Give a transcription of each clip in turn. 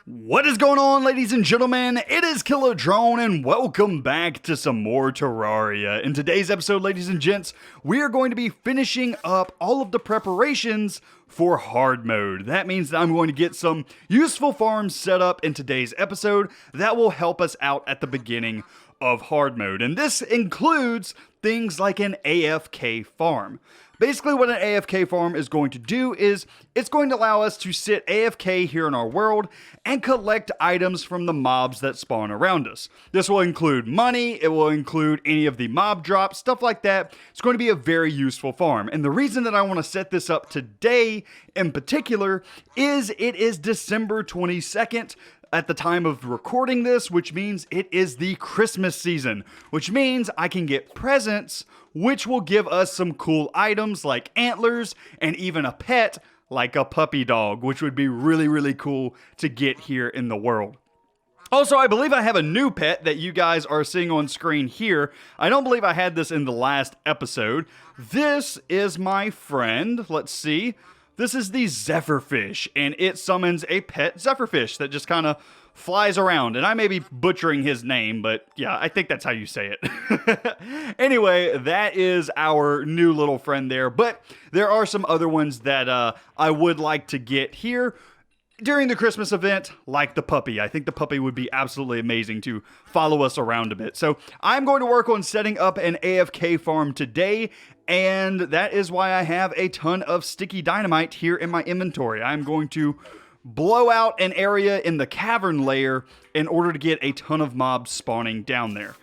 What is going on, ladies and gentlemen? It is Killer Drone, and welcome back to some more Terraria. In today's episode, ladies and gents, we are going to be finishing up all of the preparations for hard mode. That means that I'm going to get some useful farms set up in today's episode that will help us out at the beginning of hard mode. And this includes things like an AFK farm. Basically, what an AFK farm is going to do is it's going to allow us to sit AFK here in our world and collect items from the mobs that spawn around us. This will include money, it will include any of the mob drops, stuff like that. It's going to be a very useful farm. And the reason that I want to set this up today in particular is it is December 22nd. At the time of recording this, which means it is the Christmas season, which means I can get presents, which will give us some cool items like antlers and even a pet like a puppy dog, which would be really, really cool to get here in the world. Also, I believe I have a new pet that you guys are seeing on screen here. I don't believe I had this in the last episode. This is my friend. Let's see. This is the Zephyrfish, and it summons a pet Zephyrfish that just kind of flies around. And I may be butchering his name, but yeah, I think that's how you say it. Anyway, that is our new little friend there. But there are some other ones that I would like to get here during the Christmas event, like the puppy. I think the puppy would be absolutely amazing to follow us around a bit. So I'm going to work on setting up an AFK farm today, and that is why I have a ton of sticky dynamite here in my inventory. I'm going to blow out an area in the cavern layer in order to get a ton of mobs spawning down there.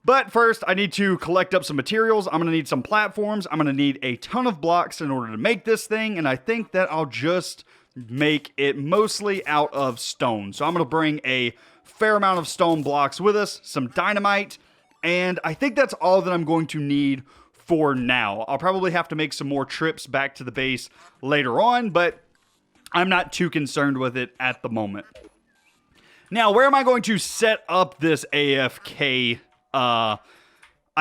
But first, I need to collect up some materials. I'm going to need some platforms. I'm going to need a ton of blocks in order to make this thing, and I think that I'll just make it mostly out of stone. So I'm going to bring a fair amount of stone blocks with us, some dynamite, and I think that's all that I'm going to need for now. I'll probably have to make some more trips back to the base later on, but I'm not too concerned with it at the moment. Now, where am I going to set up this AFK, I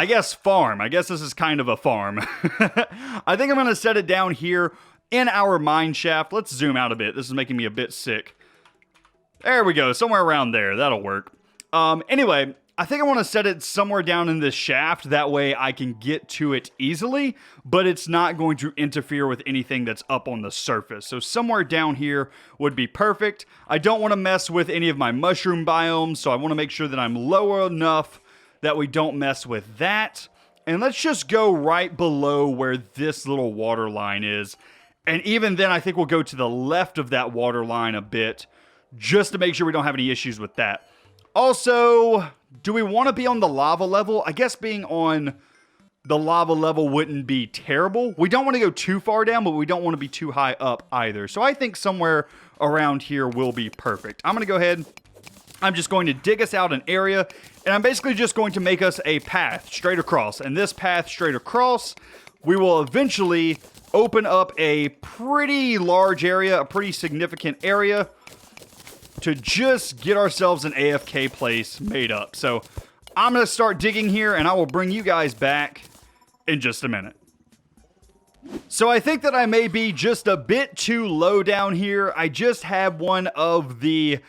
guess farm? I guess this is kind of a farm. I think I'm going to set it down here in our mine shaft. Let's zoom out a bit. This is making me a bit sick. There we go. Somewhere around there. That'll work. Anyway, I think I want to set it somewhere down in this shaft. That way I can get to it easily, but it's not going to interfere with anything that's up on the surface. So somewhere down here would be perfect. I don't want to mess with any of my mushroom biomes, so I want to make sure that I'm low enough that we don't mess with that. And let's just go right below where this little water line is. And even then, I think we'll go to the left of that water line a bit, just to make sure we don't have any issues with that. Also, do we want to be on the lava level? I guess being on the lava level wouldn't be terrible. We don't want to go too far down, but we don't want to be too high up either. So I think somewhere around here will be perfect. I'm going to go ahead. I'm just going to dig us out an area, and I'm basically just going to make us a path straight across. And this path straight across, we will eventually open up a pretty large area, a pretty significant area, to just get ourselves an AFK place made up. So I'm going to start digging here, and I will bring you guys back in just a minute. So I think that I may be just a bit too low down here. I just had one of the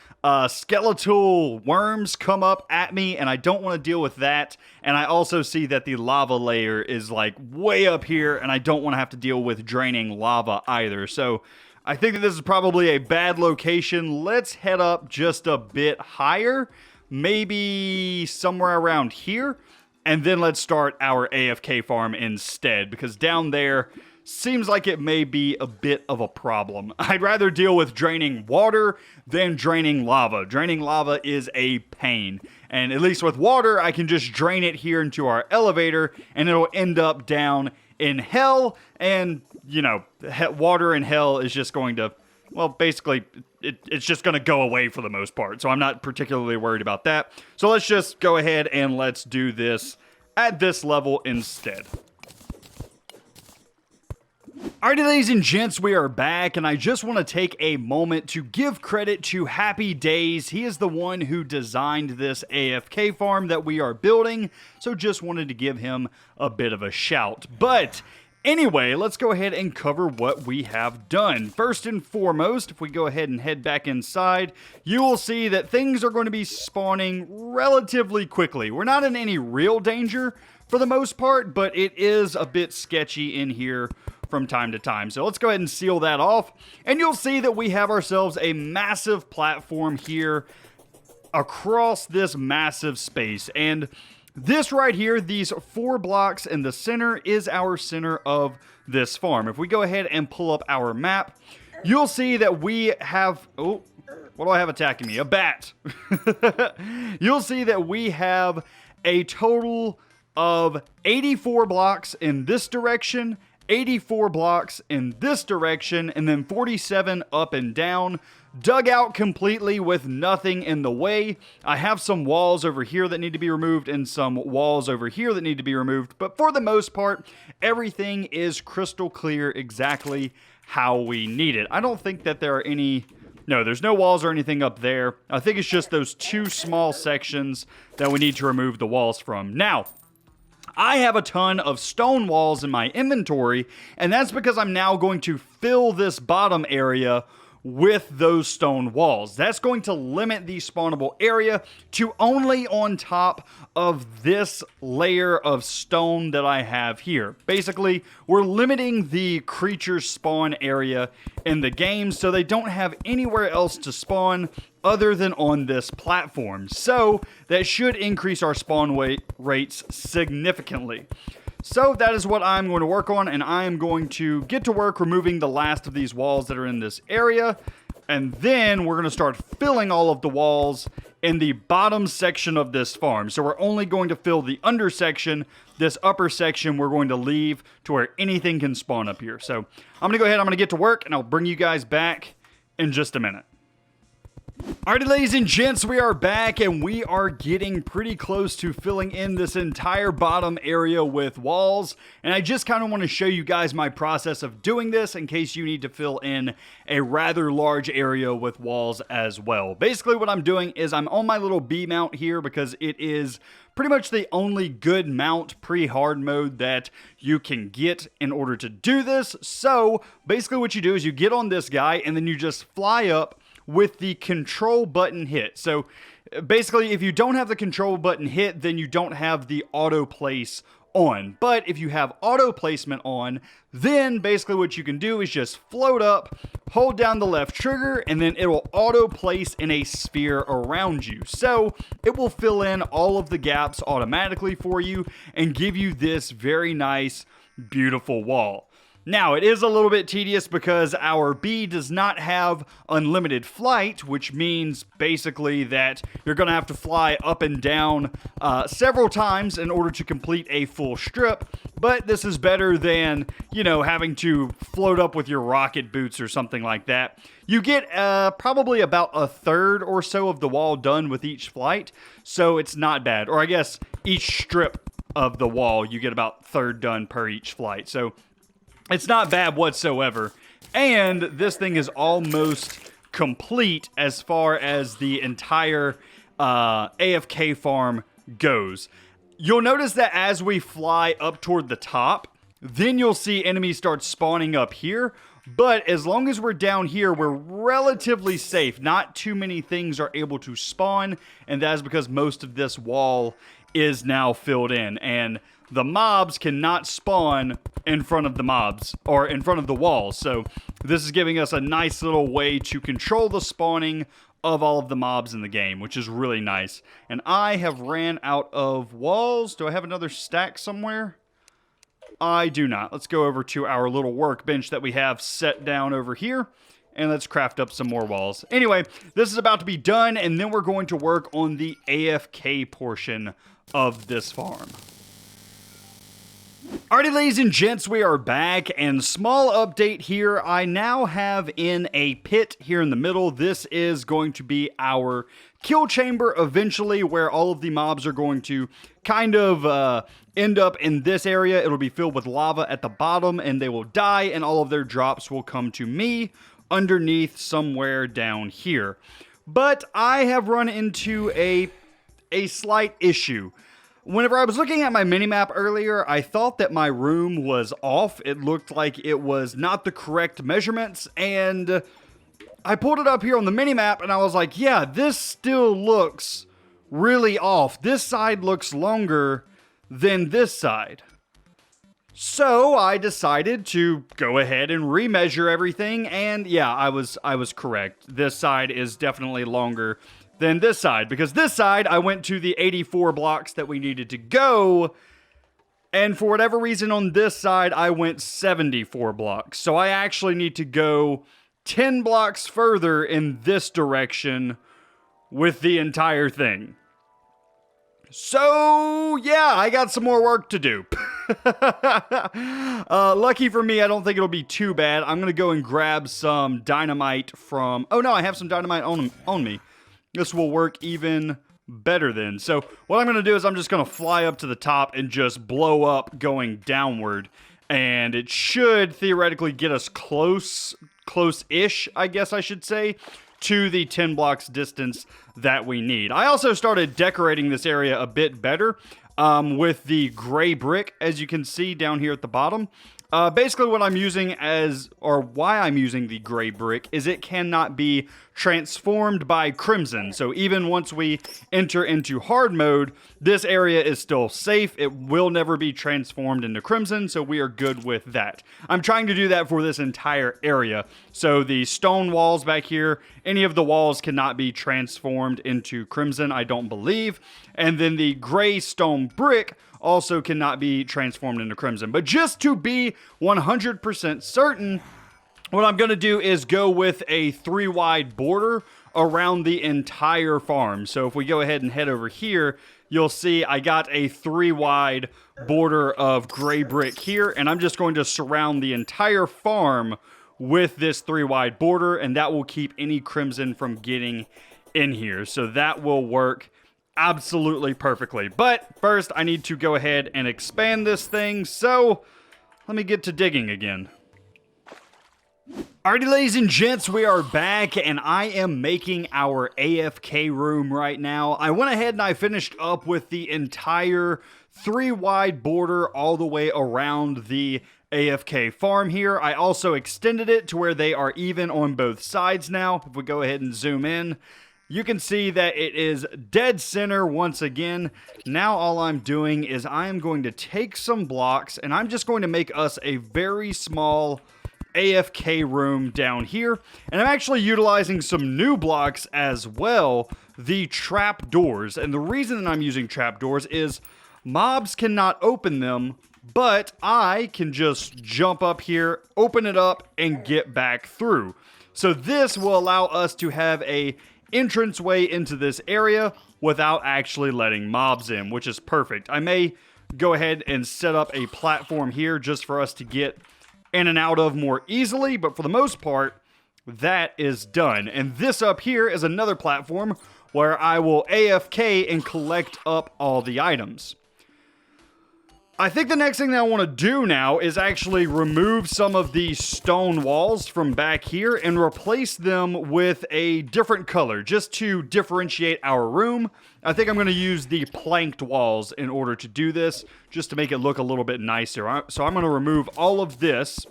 skeletal worms come up at me, and I don't want to deal with that. And I also see that the lava layer is like way up here, and I don't want to have to deal with draining lava either. So I think that this is probably a bad location. Let's head up just a bit higher, maybe somewhere around here, and then let's start our AFK farm instead, because down there seems like it may be a bit of a problem. I'd rather deal with draining water than draining lava. Draining lava is a pain. And at least with water, I can just drain it here into our elevator, and it'll end up down in hell. And, you know, water in hell is just going to, well, basically, it's just going to go away for the most part. So I'm not particularly worried about that. So let's just go ahead and let's do this at this level instead. Alrighty, ladies and gents, we are back, and I just want to take a moment to give credit to Happy Days. He is the one who designed this AFK farm that we are building, so just wanted to give him a bit of a shout. But Anyway, let's go ahead and cover what we have done. First and foremost, if we go ahead and head back inside, you will see that things are going to be spawning relatively quickly. We're not in any real danger for the most part, but it is a bit sketchy in here from time to time. So let's go ahead and seal that off, and you'll see that we have ourselves a massive platform here across this massive space. And this right here, these 4 blocks in the center, is our center of this farm. If we go ahead and pull up our map, you'll see that we have... Oh, what do I have attacking me? A bat. You'll see that we have a total of 84 blocks in this direction, 84 blocks in this direction, and then 47 up and down. Dug out completely with nothing in the way. I have some walls over here that need to be removed and some walls over here that need to be removed. But for the most part, everything is crystal clear exactly how we need it. I don't think that there are any... No, there's no walls or anything up there. I think it's just those 2 small sections that we need to remove the walls from. Now, I have a ton of stone walls in my inventory, and that's because I'm now going to fill this bottom area with those stone walls. That's going to limit the spawnable area to only on top of this layer of stone that I have here. Basically, we're limiting the creature's spawn area in the game so they don't have anywhere else to spawn other than on this platform. So that should increase our spawn rates significantly. So that is what I'm going to work on, and I am going to get to work removing the last of these walls that are in this area, and then we're going to start filling all of the walls in the bottom section of this farm. So we're only going to fill the under section. This upper section we're going to leave to where anything can spawn up here. So I'm going to go ahead, I'm going to get to work, and I'll bring you guys back in just a minute. Alrighty, ladies and gents, we are back, and we are getting pretty close to filling in this entire bottom area with walls. And I just kind of want to show you guys my process of doing this in case you need to fill in a rather large area with walls as well. Basically, what I'm doing is I'm on my little B mount here because it is pretty much the only good mount pre-hard mode that you can get in order to do this. So basically what you do is you get on this guy and then you just fly up with the control button hit. So basically, if you don't have the control button hit, then you don't have the auto place on. But if you have auto placement on, then basically what you can do is just float up, hold down the left trigger, and then it will auto place in a sphere around you. So it will fill in all of the gaps automatically for you and give you this very nice, beautiful wall. Now, it is a little bit tedious because our bee does not have unlimited flight, which means basically that you're going to have to fly up and down several times in order to complete a full strip. But this is better than, you know, having to float up with your rocket boots or something like that. You get probably about a third or so of the wall done with each flight, so it's not bad. Or I guess each strip of the wall, you get about third done per each flight. So it's not bad whatsoever, and this thing is almost complete as far as the entire AFK farm goes. You'll notice that as we fly up toward the top, then you'll see enemies start spawning up here, but as long as we're down here, we're relatively safe. Not too many things are able to spawn, and that is because most of this wall is now filled in, and the mobs cannot spawn in front of the mobs, or in front of the walls. So this is giving us a nice little way to control the spawning of all of the mobs in the game, which is really nice. And I have ran out of walls. Do I have another stack somewhere? I do not. Let's go over to our little workbench that we have set down over here, and let's craft up some more walls. Anyway, this is about to be done, and then we're going to work on the AFK portion of this farm. Alrighty, ladies and gents, we are back, and small update here. I now have in a pit here in the middle. This is going to be our kill chamber eventually, where all of the mobs are going to kind of end up in this area. It'll be filled with lava at the bottom, and they will die, and all of their drops will come to me underneath somewhere down here. But I have run into a slight issue. Whenever I was looking at my minimap earlier, I thought that my room was off. It looked like it was not the correct measurements, and I pulled it up here on the minimap, and I was like, yeah, this still looks really off. This side looks longer than this side. So I decided to go ahead and remeasure everything, and yeah, I was correct. This side is definitely longer than this side, because this side I went to the 84 blocks that we needed to go, and for whatever reason on this side I went 74 blocks. So I actually need to go 10 blocks further in this direction with the entire thing. So yeah, I got some more work to do. Lucky for me, I don't think it'll be too bad. I'm gonna go and grab some dynamite from... Oh no, I have some dynamite on me. This will work even better then. So what I'm going to do is I'm just going to fly up to the top and just blow up going downward. And it should theoretically get us close-ish, I guess I should say, to the 10 blocks distance that we need. I also started decorating this area a bit better with the gray brick, as you can see down here at the bottom. Basically what I'm using why I'm using the gray brick is it cannot be transformed by crimson. So even once we enter into hard mode, this area is still safe. It will never be transformed into crimson, so we are good with that. I'm trying to do that for this entire area. So the stone walls back here, any of the walls cannot be transformed into crimson, I don't believe. And then the gray stone brick also cannot be transformed into crimson. But just to be 100% certain, what I'm going to do is go with a 3-wide border around the entire farm. So if we go ahead and head over here, you'll see I got a 3-wide border of gray brick here, and I'm just going to surround the entire farm with this 3-wide border, and that will keep any crimson from getting in here. So that will work absolutely perfectly. But first I need to go ahead and expand this thing, so let me get to digging again. Alrighty, ladies and gents, we are back, and I am making our AFK room right now. I went ahead and I finished up with the entire 3-wide border all the way around the AFK farm here. I also extended it to where they are even on both sides now. If we go ahead and zoom in, you can see that it is dead center once again. Now all I'm doing is I am going to take some blocks, and I'm just going to make us a very small AFK room down here. And I'm actually utilizing some new blocks as well, the trap doors. And the reason that I'm using trap doors is mobs cannot open them, but I can just jump up here, open it up, and get back through. So this will allow us to have a entranceway into this area without actually letting mobs in, which is perfect. I may go ahead and set up a platform here just for us to get in and out of more easily, but for the most part, that is done. And this up here is another platform where I will AFK and collect up all the items. I think the next thing that I want to do now is actually remove some of these stone walls from back here and replace them with a different color just to differentiate our room. I think I'm going to use the planked walls in order to do this, just to make it look a little bit nicer. So I'm going to remove all of this.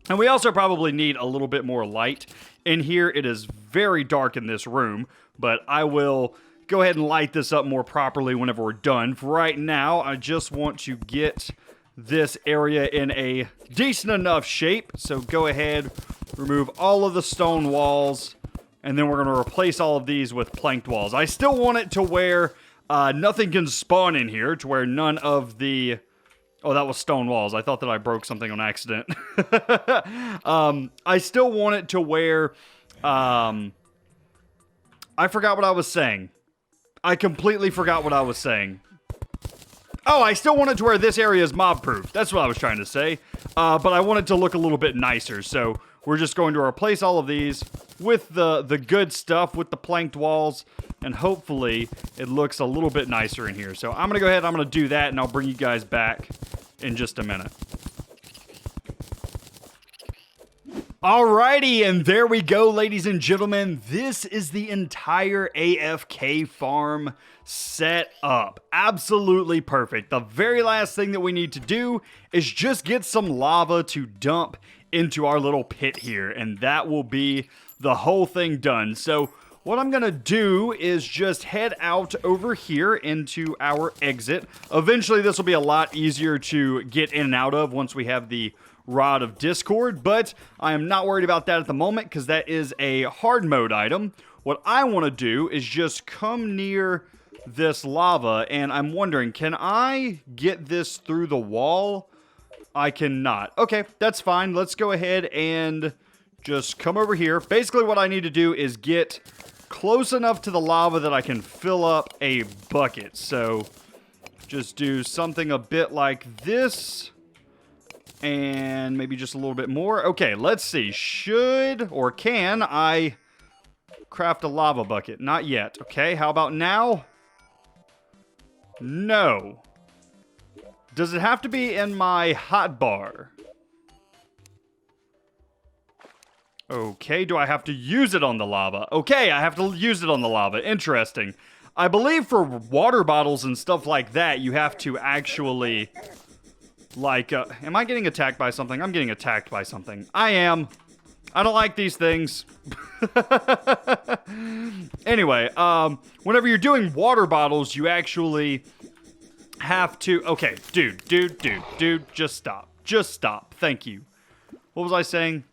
And we also probably need a little bit more light in here. It is very dark in this room, but I will go ahead and light this up more properly whenever we're done. For right now, I just want to get this area in a decent enough shape. So go ahead, remove all of the stone walls, and then we're going to replace all of these with planked walls. I still want it to where nothing can spawn in here, to where none of the... Oh, that was stone walls. I thought that I broke something on accident. I still want it to where... I forgot what I was saying. I completely forgot what I was saying. Oh, I still want it to where this area is mob-proof. That's what I was trying to say. But I want it to look a little bit nicer. So we're just going to replace all of these with the good stuff, with the planked walls. And hopefully it looks a little bit nicer in here. So I'm going to go ahead and I'm going to do that. And I'll bring you guys back in just a minute. Alrighty, and there we go, ladies and gentlemen. This is the entire AFK farm set up. Absolutely perfect. The very last thing that we need to do is just get some lava to dump into our little pit here, and that will be the whole thing done. So what I'm gonna do is just head out over here into our exit. Eventually, this will be a lot easier to get in and out of once we have the Rod of Discord, but I am not worried about that at the moment because that is a hard mode item. What I want to do is just come near this lava, and I'm wondering, can I get this through the wall? I cannot. Okay, that's fine. Let's go ahead and just come over here. Basically, what I need to do is get close enough to the lava that I can fill up a bucket. So just do something a bit like this. And maybe just a little bit more. Okay, let's see. Should or can I craft a lava bucket? Not yet. Okay, how about now? No. Does it have to be in my hotbar? Okay, do I have to use it on the lava? Okay, I have to use it on the lava. Interesting. I believe for water bottles and stuff like that, you have to actually... am I getting attacked by something? I'm getting attacked by something. I am. I don't like these things. Anyway, whenever you're doing water bottles, you actually have to... Okay, dude, just stop. Just stop. Thank you. What was I saying?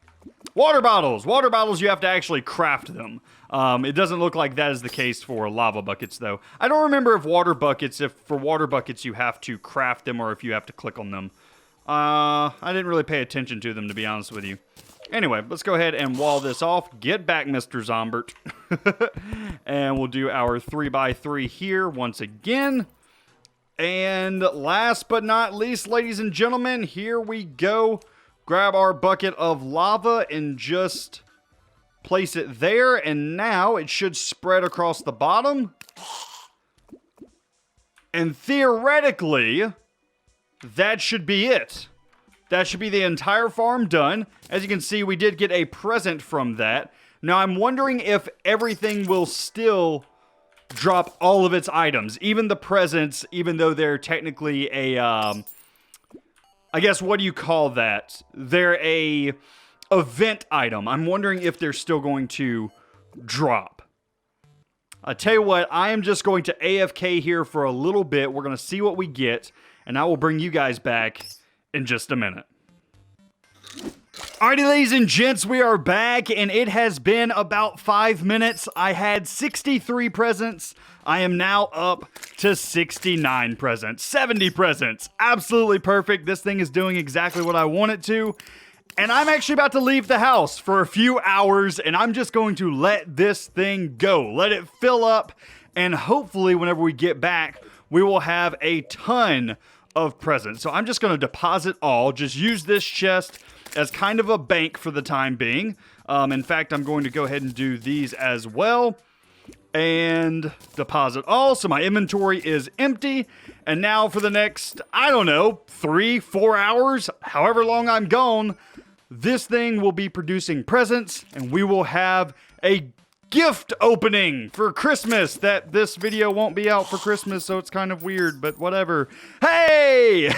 Water bottles! Water bottles, you have to actually craft them. It doesn't look like that is the case for lava buckets, though. I don't remember if for water buckets you have to craft them or if you have to click on them. I didn't really pay attention to them, to be honest with you. Anyway, let's go ahead and wall this off. Get back, Mr. Zombert. And we'll do our 3x3 here once again. And last but not least, ladies and gentlemen, here we go. Grab our bucket of lava and just place it there, and now it should spread across the bottom. And theoretically, that should be it. That should be the entire farm done. As you can see, we did get a present from that. Now, I'm wondering if everything will still drop all of its items, even the presents, even though they're technically a... I guess, what do you call that? They're a event item. I'm wondering if they're still going to drop. I tell you what, I am just going to AFK here for a little bit. We're going to see what we get, and I will bring you guys back in just a minute. Alrighty, ladies and gents, we are back, and it has been about 5 minutes. I had 63 presents. I am now up to 69 presents. 70 presents. Absolutely perfect. This thing is doing exactly what I want it to. And I'm actually about to leave the house for a few hours, and I'm just going to let this thing go. Let it fill up, and hopefully whenever we get back, we will have a ton of presents. So I'm just going to deposit all. Just use this chest as kind of a bank for the time being. In fact, I'm going to go ahead and do these as well. And deposit all. So my inventory is empty. And now for the next, I don't know, 3-4 hours, however long I'm gone, this thing will be producing presents. And we will have a gift opening for Christmas. That this video won't be out for Christmas, so it's kind of weird, but whatever. Hey!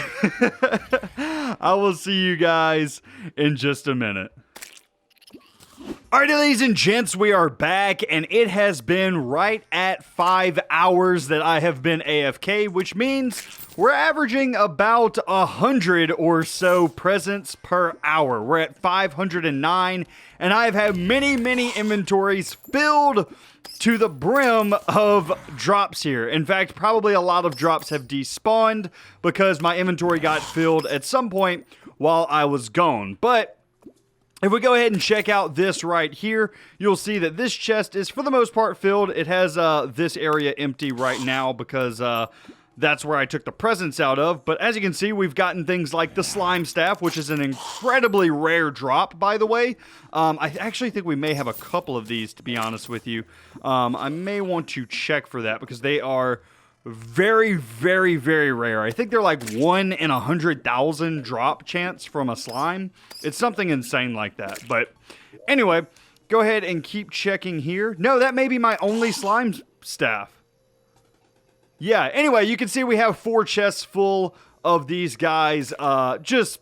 I will see you guys in just a minute. Alrighty, ladies and gents, we are back, and it has been right at 5 hours that I have been AFK, which means we're averaging about 100 or so presents per hour. We're at 509, and I've had many inventories filled to the brim of drops here. In fact, probably a lot of drops have despawned because my inventory got filled at some point while I was gone. But if we go ahead and check out this right here, you'll see that this chest is for the most part filled. It has this area empty right now because that's where I took the presents out of. But as you can see, we've gotten things like the slime staff, which is an incredibly rare drop, by the way. I actually think we may have a couple of these, to be honest with you. I may want to check for that because they are very, very, very rare. I think they're like 1 in 100,000 drop chance from a slime. It's something insane like that. But anyway, go ahead and keep checking here. No, that may be my only slime staff. Yeah, anyway, you can see we have 4 chests full of these guys, just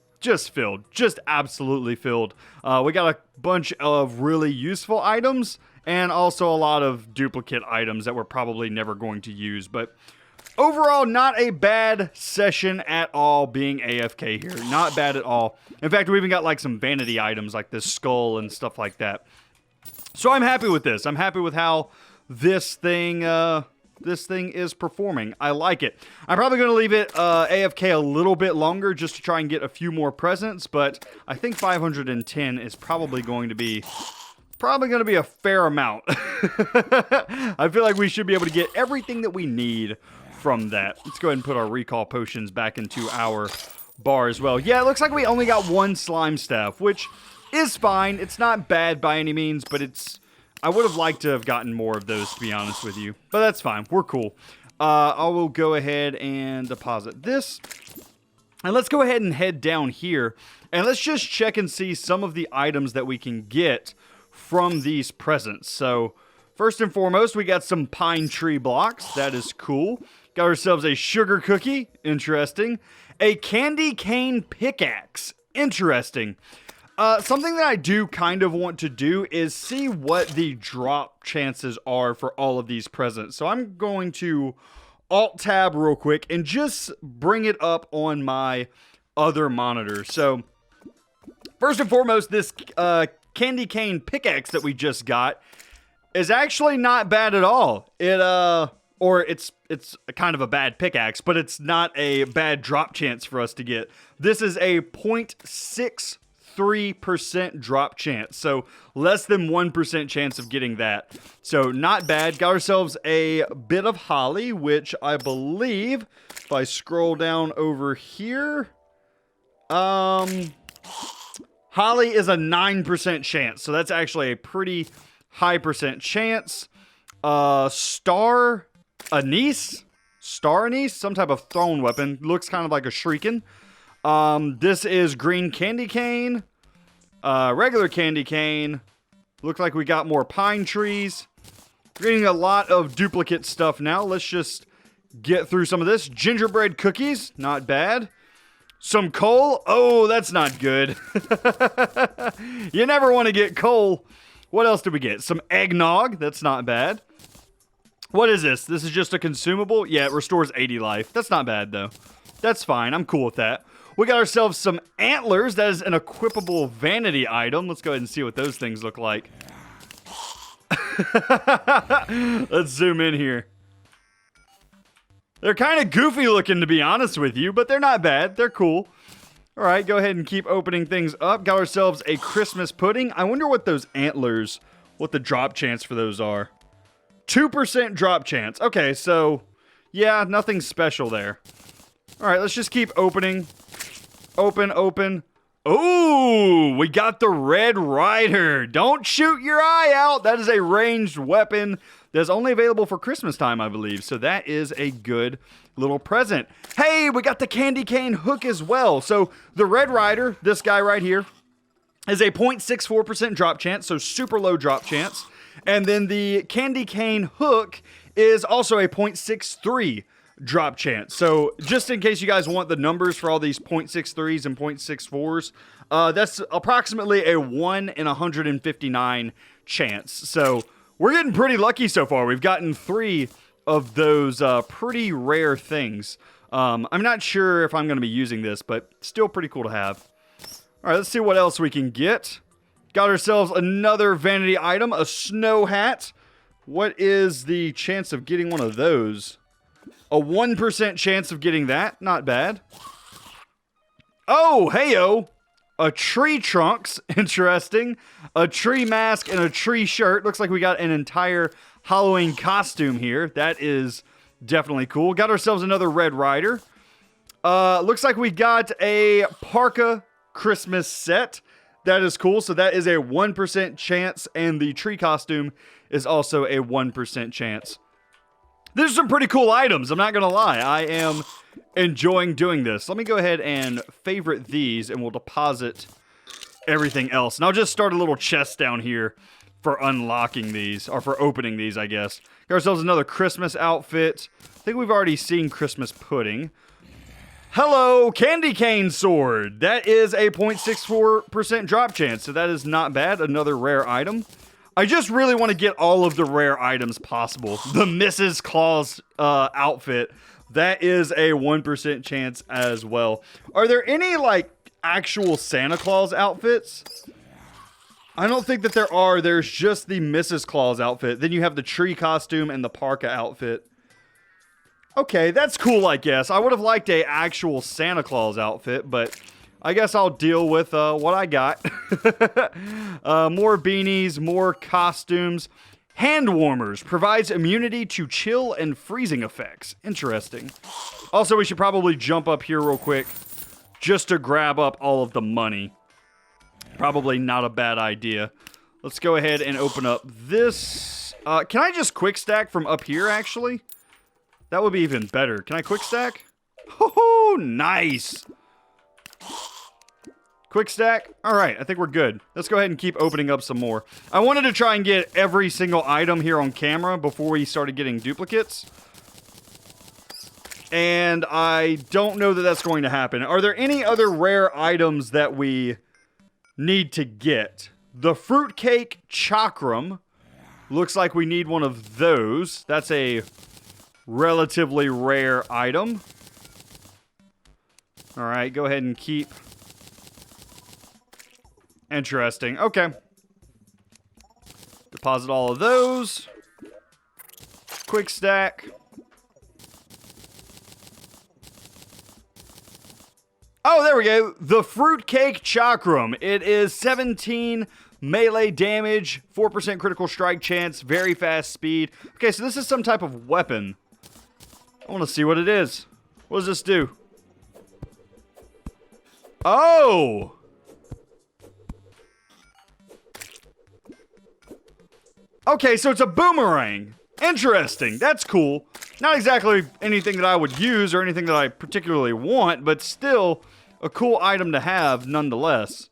filled, just absolutely filled. We got a bunch of really useful items and also a lot of duplicate items that we're probably never going to use. But overall, not a bad session at all being AFK here. Not bad at all. In fact, we even got like some vanity items like this skull and stuff like that. So I'm happy with this. I'm happy with how this thing is performing. I like it. I'm probably going to leave it AFK a little bit longer just to try and get a few more presents, but I think 510 is probably going to be a fair amount. I feel like we should be able to get everything that we need from that. Let's go ahead and put our recall potions back into our bar as well. Yeah, it looks like we only got 1 slime staff, which is fine. It's not bad by any means, but I would have liked to have gotten more of those, to be honest with you. But that's fine. We're cool. I will go ahead and deposit this. And let's go ahead and head down here. And let's just check and see some of the items that we can get from these presents. So, first and foremost, we got some pine tree blocks. That is cool. Got ourselves a sugar cookie. Interesting. A candy cane pickaxe. Interesting. Something that I do kind of want to do is see what the drop chances are for all of these presents. So I'm going to Alt-Tab real quick and just bring it up on my other monitor. So first and foremost, this candy cane pickaxe that we just got is actually not bad at all. It's kind of a bad pickaxe, but it's not a bad drop chance for us to get. This is a 0.63% drop chance, so less than 1% chance of getting that. So not bad. Got ourselves a bit of holly, which I believe, if I scroll down over here, holly is a 9% chance, so that's actually a pretty high percent chance. Star anise, some type of thrown weapon, looks kind of like a shrieking. This is green candy cane, regular candy cane. Looks like we got more pine trees. We're getting a lot of duplicate stuff now. Let's just get through some of this. Gingerbread cookies, not bad. Some coal. Oh, that's not good. You never want to get coal. What else did we get? Some eggnog. That's not bad. What is this? This is just a consumable? Yeah, it restores 80 life. That's not bad, though. That's fine. I'm cool with that. We got ourselves some antlers. That is an equipable vanity item. Let's go ahead and see what those things look like. Let's zoom in here. They're kind of goofy looking, to be honest with you, but they're not bad. They're cool. All right, go ahead and keep opening things up. Got ourselves a Christmas pudding. I wonder what those antlers, what the drop chance for those are. 2% drop chance. Okay, so yeah, nothing special there. All right, let's just keep opening. Open. Oh, we got the Red Rider. Don't shoot your eye out. That is a ranged weapon that's only available for Christmas time, I believe. So that is a good little present. Hey, we got the candy cane hook as well. So the Red Rider, this guy right here, is a 0.64% drop chance, so super low drop chance. And then the candy cane hook is also a 0.63 drop chance. So just in case you guys want the numbers for all these 0.63s and 0.64s, that's approximately a 1 in 159 chance. So we're getting pretty lucky so far. We've gotten 3 of those pretty rare things. I'm not sure if I'm going to be using this, but still pretty cool to have. All right, let's see what else we can get. Got ourselves another vanity item, a snow hat. What is the chance of getting one of those? A 1% chance of getting that. Not bad. Oh, heyo. A tree trunks. Interesting. A tree mask and a tree shirt. Looks like we got an entire Halloween costume here. That is definitely cool. Got ourselves another Red Rider. Looks like we got a parka Christmas set. That is cool. So that is a 1% chance, and the tree costume is also a 1% chance. These are some pretty cool items, I'm not gonna lie. I am enjoying doing this. Let me go ahead and favorite these, and we'll deposit everything else. And I'll just start a little chest down here for unlocking these, or for opening these, I guess. Got ourselves another Christmas outfit. I think we've already seen Christmas pudding. Hello, candy cane sword. That is a 0.64% drop chance, so that is not bad. Another rare item. I just really want to get all of the rare items possible. The Mrs. Claus outfit, that is a 1% chance as well. Are there any, like, actual Santa Claus outfits? I don't think that there are. There's just the Mrs. Claus outfit. Then you have the tree costume and the parka outfit. Okay, that's cool, I guess. I would have liked a actual Santa Claus outfit, but I guess I'll deal with what I got. More beanies, more costumes. Hand warmers provides immunity to chill and freezing effects. Interesting. Also, we should probably jump up here real quick just to grab up all of the money. Probably not a bad idea. Let's go ahead and open up this. Can I just quick stack from up here, actually? That would be even better. Can I quick stack? Oh, nice. Quick stack. All right, I think we're good. Let's go ahead and keep opening up some more. I wanted to try and get every single item here on camera before we started getting duplicates. And I don't know that that's going to happen. Are there any other rare items that we need to get? The Fruitcake Chakram. Looks like we need one of those. That's a relatively rare item. Alright, go ahead and keep. Interesting. Okay. Deposit all of those. Quick stack. Oh, there we go. The Fruitcake Chakram. It is 17 melee damage, 4% critical strike chance, very fast speed. Okay, so this is some type of weapon. I want to see what it is. What does this do? Oh! Okay, so it's a boomerang. Interesting. That's cool. Not exactly anything that I would use or anything that I particularly want, but still a cool item to have nonetheless.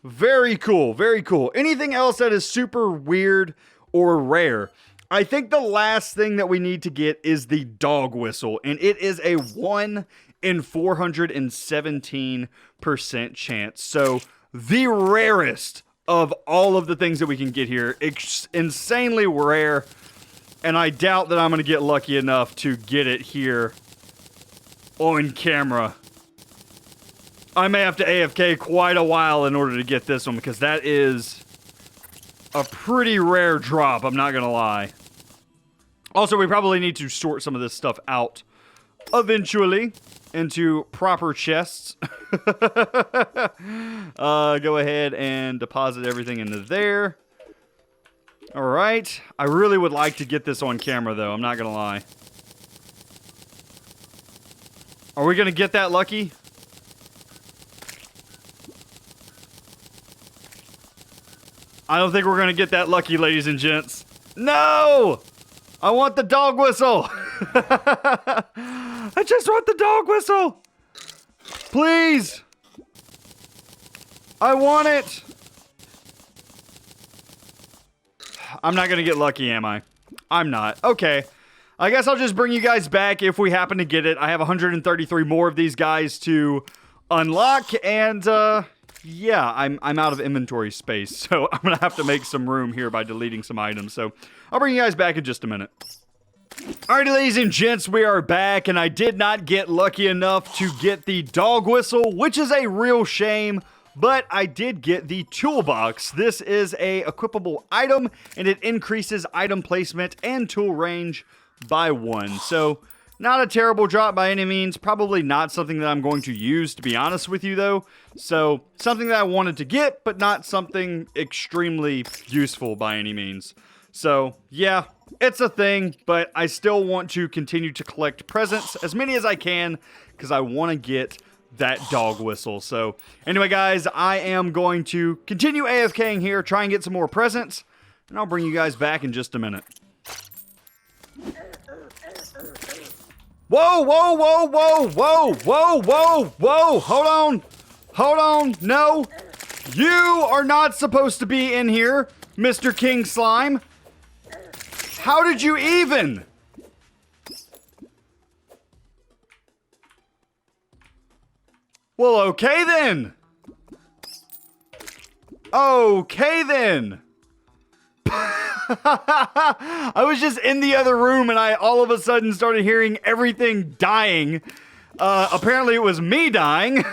Very cool. Very cool. Anything else that is super weird or rare? I think the last thing that we need to get is the dog whistle, and it is a 1 in 417% chance. So the rarest of all of the things that we can get here. It's insanely rare, and I doubt that I'm going to get lucky enough to get it here on camera. I may have to AFK quite a while in order to get this one, because that is a pretty rare drop, I'm not going to lie. Also, we probably need to sort some of this stuff out eventually into proper chests. Go ahead and deposit everything into there. All right. I really would like to get this on camera, though. I'm not going to lie. Are we going to get that lucky? I don't think we're going to get that lucky, ladies and gents. No! I want the dog whistle. I just want the dog whistle. Please. I want it. I'm not going to get lucky, am I? I'm not. Okay. I guess I'll just bring you guys back if we happen to get it. I have 133 more of these guys to unlock, and yeah, I'm out of inventory space, so I'm going to have to make some room here by deleting some items. So I'll bring you guys back in just a minute. Alrighty, ladies and gents, we are back, and I did not get lucky enough to get the dog whistle, which is a real shame, but I did get the toolbox. This is a equipable item, and it increases item placement and tool range by 1. So not a terrible drop by any means. Probably not something that I'm going to use, to be honest with you, though. So something that I wanted to get, but not something extremely useful by any means. So yeah, it's a thing, but I still want to continue to collect presents, as many as I can, because I want to get that dog whistle. So anyway, guys, I am going to continue AFKing here, try and get some more presents, and I'll bring you guys back in just a minute. Whoa, whoa, whoa, whoa, whoa, whoa, whoa, whoa. Hold on. Hold on. No. You are not supposed to be in here, Mr. King Slime. How did you even? Well, okay then. Okay then. I was just in the other room and I all of a sudden started hearing everything dying. Apparently it was me dying.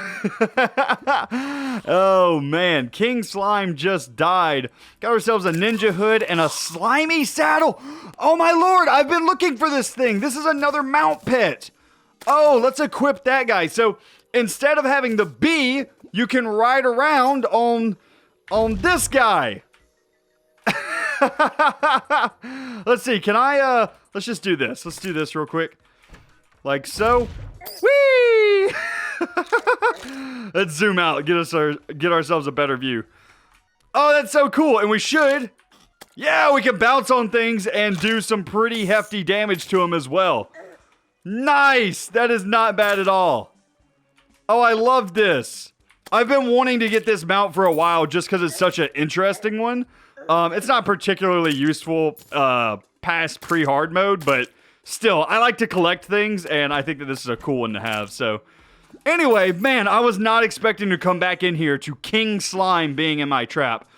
Oh man, King Slime just died. Got ourselves a ninja hood and a slimy saddle. Oh my lord, I've been looking for this thing. This is another mount pet. Oh, let's equip that guy. So instead of having the bee, you can ride around on this guy. Let's see, can I, let's just do this. Let's do this real quick. Like so. Whee! Let's zoom out, get ourselves a better view. Oh, that's so cool, and we should. Yeah, we can bounce on things and do some pretty hefty damage to them as well. Nice! That is not bad at all. Oh, I love this. I've been wanting to get this mount for a while just because it's such an interesting one. It's not particularly useful past pre-hard mode, but still, I like to collect things, and I think that this is a cool one to have, so. Anyway, man, I was not expecting to come back in here to King Slime being in my trap.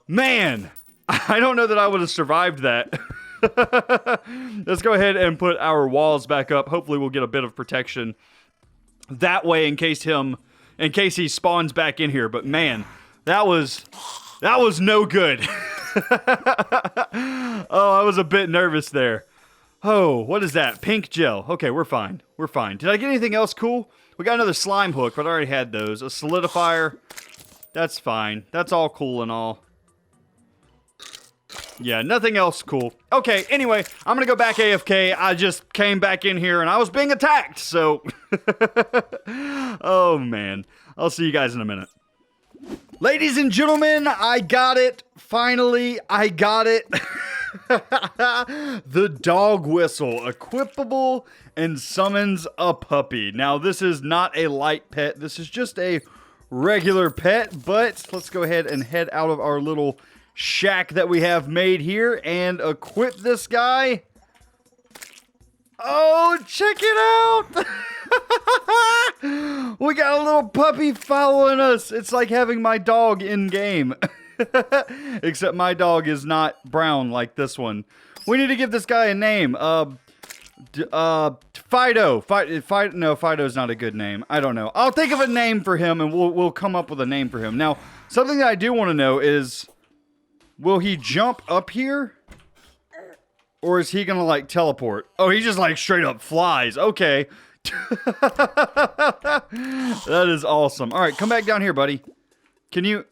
Man, I don't know that I would have survived that. Let's go ahead and put our walls back up. Hopefully we'll get a bit of protection that way in case he spawns back in here. But man, that was no good. Oh, I was a bit nervous there. Oh, what is that? Pink gel. Okay, we're fine. We're fine. Did I get anything else cool? We got another slime hook, but I already had those. A solidifier. That's fine. That's all cool and all. Yeah, nothing else cool. Okay, anyway, I'm gonna go back AFK. I just came back in here and I was being attacked, so... Oh, man. I'll see you guys in a minute. Ladies and gentlemen, I got it. Finally, I got it. The dog whistle, equipable and summons a puppy. Now, this is not a light pet. This is just a regular pet, but let's go ahead and head out of our little shack that we have made here and equip this guy. Oh, check it out. We got a little puppy following us. It's like having my dog in game. Except my dog is not brown like this one. We need to give this guy a name. Fido. No, Fido's not a good name. I don't know. I'll think of a name for him and we'll come up with a name for him. Now, something that I do want to know is, will he jump up here? Or is he gonna like teleport? Oh, he just like straight up flies. Okay. That is awesome. All right, come back down here, buddy. Can you...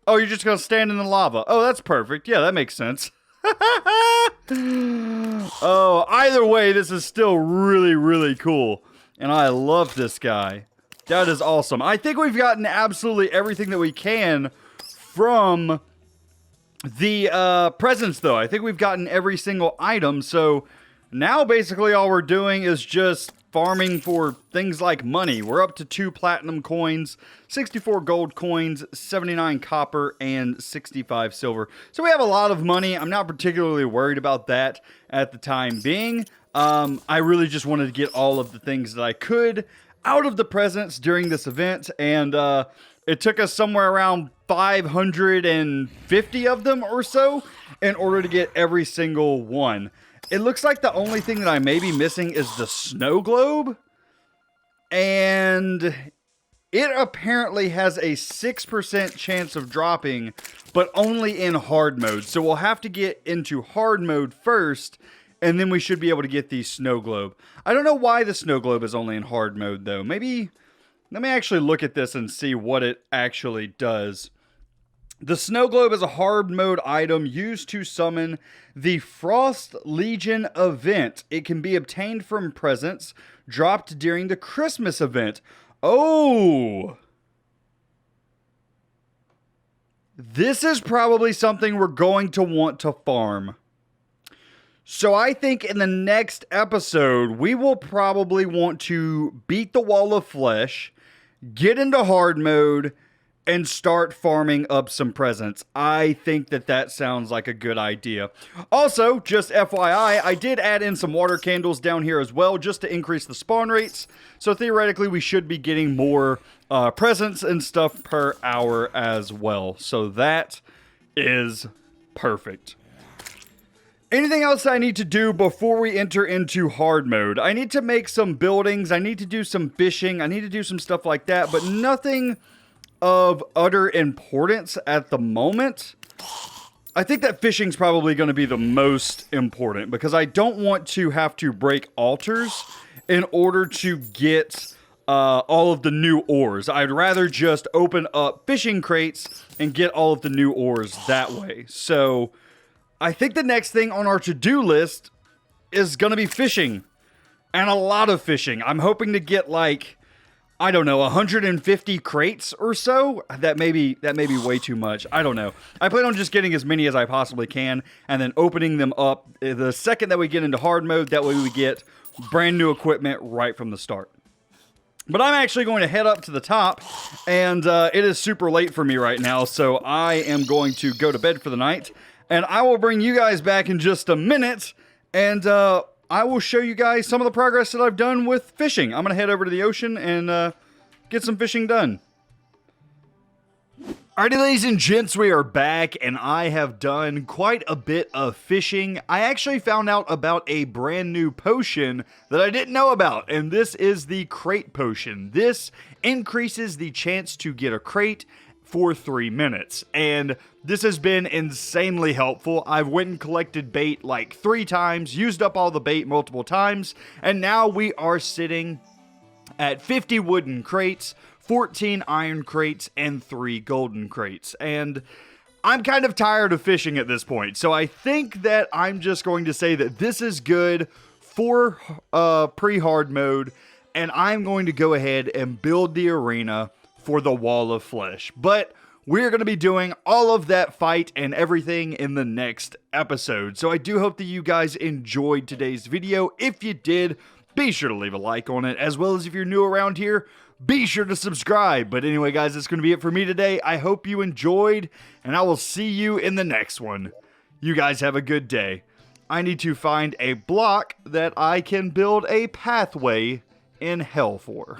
Oh, you're just gonna stand in the lava. Oh, that's perfect. Yeah, that makes sense. Oh, either way, this is still really, really cool. And I love this guy. That is awesome. I think we've gotten absolutely everything that we can from the presents, though. I think we've gotten every single item. So now basically all we're doing is just farming for things like money. We're up to 2 platinum coins, 64 gold coins, 79 copper, and 65 silver. So we have a lot of money. I'm not particularly worried about that at the time being. I really just wanted to get all of the things that I could out of the presents during this event, and it took us somewhere around 550 of them or so in order to get every single one. It looks like the only thing that I may be missing is the snow globe. And it apparently has a 6% chance of dropping, but only in hard mode. So we'll have to get into hard mode first, and then we should be able to get the snow globe. I don't know why the snow globe is only in hard mode, though. Maybe, let me actually look at this and see what it actually does. The snow globe is a hard mode item used to summon the Frost Legion event. It can be obtained from presents dropped during the Christmas event. Oh! This is probably something we're going to want to farm. So I think in the next episode, we will probably want to beat the wall of flesh, get into hard mode, and start farming up some presents. I think that sounds like a good idea. Also, just FYI, I did add in some water candles down here as well, just to increase the spawn rates. So theoretically, we should be getting more presents and stuff per hour as well. So that is perfect. Anything else I need to do before we enter into hard mode? I need to make some buildings. I need to do some fishing. I need to do some stuff like that, but nothing of utter importance at the moment. I think that fishing's probably going to be the most important because I don't want to have to break altars in order to get all of the new ores. I'd rather just open up fishing crates and get all of the new ores that way. So I think the next thing on our to-do list is going to be fishing, and a lot of fishing. I'm hoping to get like, I don't know, 150 crates or so. That may be way too much. I don't know. I plan on just getting as many as I possibly can and then opening them up the second that we get into hard mode. That way we get brand new equipment right from the start. But I'm actually going to head up to the top, and it is super late for me right now, so I am going to go to bed for the night. And I will bring you guys back in just a minute, and I will show you guys some of the progress that I've done with fishing. I'm going to head over to the ocean and get some fishing done. Alrighty, ladies and gents, we are back, and I have done quite a bit of fishing. I actually found out about a brand new potion that I didn't know about, and this is the crate potion. This increases the chance to get a crate for 3 minutes, and this has been insanely helpful. I've went and collected bait like 3 times, used up all the bait multiple times, and now we are sitting at 50 wooden crates, 14 iron crates, and 3 golden crates. And I'm kind of tired of fishing at this point, so I think that I'm just going to say that this is good for pre-hard mode, and I'm going to go ahead and build the arena for the wall of flesh. But we're going to be doing all of that fight and everything in the next episode. So I do hope that you guys enjoyed today's video. If you did, be sure to leave a like on it, as well as if you're new around here, be sure to subscribe. But anyway, guys, that's going to be it for me today. I hope you enjoyed, and I will see you in the next one. You guys have a good day. I need to find a block that I can build a pathway in hell for.